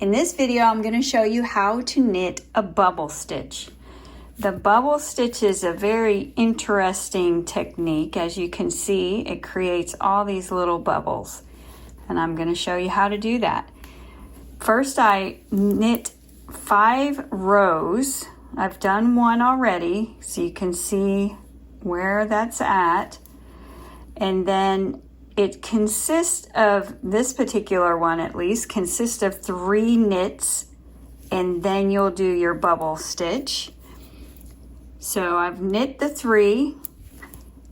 In this video, I'm going to show you how to knit a bubble stitch. The bubble stitch is a very interesting technique. As you can see, it creates all these little bubbles. And I'm going to show you how to do that. First, I knit 5 rows. I've done one already, so you can see where that's at. And then it consists of, this particular one at least, consists of 3 knits, and then you'll do your bubble stitch. So I've knit the 3,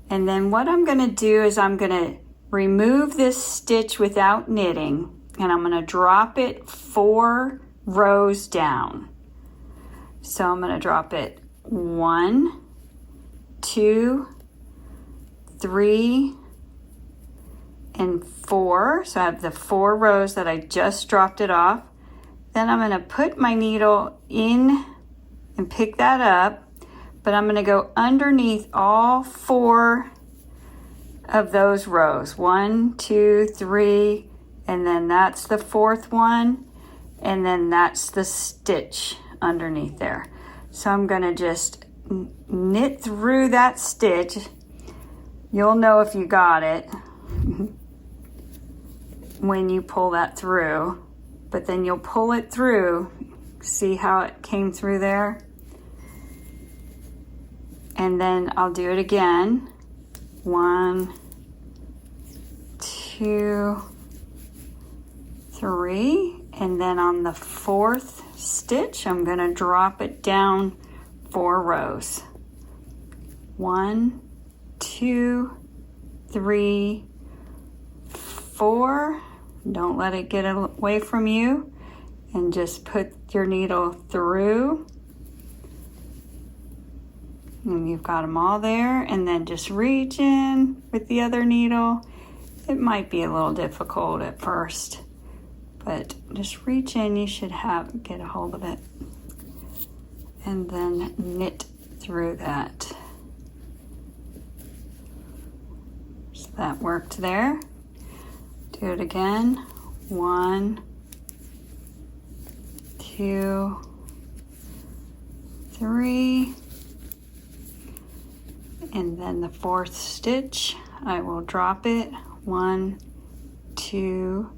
and then what I'm going to do is I'm going to remove this stitch without knitting, and I'm going to drop it 4 rows down. So I'm going to drop it 1, 2, 3, and 4. So I have the 4 rows that I just dropped it off. Then I'm going to put my needle in and pick that up, but I'm going to go underneath all 4 of those rows. 1, 2, 3, and then that's the 4th one, and then that's the stitch underneath there. So I'm going to just knit through that stitch. You'll know if you got it when you pull that through, but then you'll pull it through. See how it came through there? And then I'll do it again. 1, 2, 3, and then on the 4th stitch, I'm going to drop it down 4 rows. 1, 2, 3, 4. Don't let it get away from you, and just put your needle through. And you've got them all there, and then just reach in with the other needle. It might be a little difficult at first, but just reach in, you should get a hold of it. And then knit through that. So that worked there. Do it again. 1, 2, 3. And then the 4th stitch, I will drop it. 1, 2,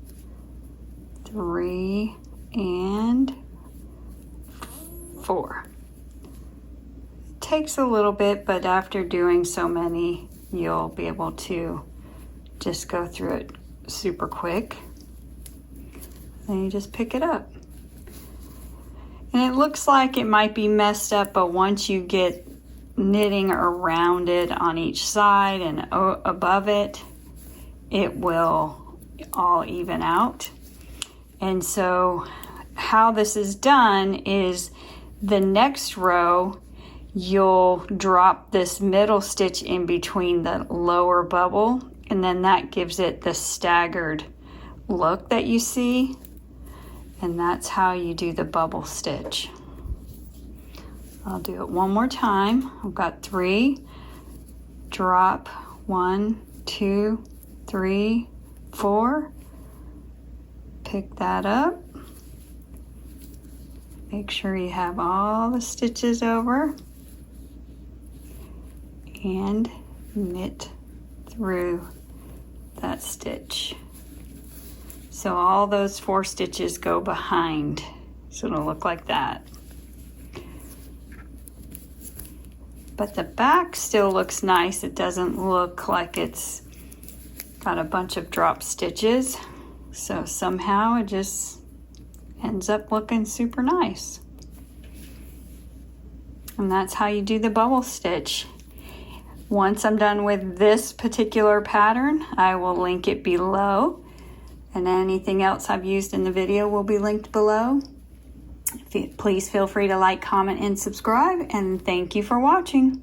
3, and 4. It takes a little bit, but after doing so many, you'll be able to just go through it super quick. Then you just pick it up. And it looks like it might be messed up, but once you get knitting around it on each side and above it, it will all even out. And so how this is done is the next row, you'll drop this middle stitch in between the lower bubble, and then that gives it the staggered look that you see. And that's how you do the bubble stitch. I'll do it one more time. I've got 3, drop 1, 2, 3, 4. Pick that up. Make sure you have all the stitches over, and knit through that stitch. So all those 4 stitches go behind, so it'll look like that. But the back still looks nice. It doesn't look like it's got a bunch of drop stitches. So somehow it just ends up looking super nice. And that's how you do the bubble stitch. Once I'm done with this particular pattern, I will link it below. And anything else I've used in the video will be linked below. Please feel free to like, comment, and subscribe, and thank you for watching.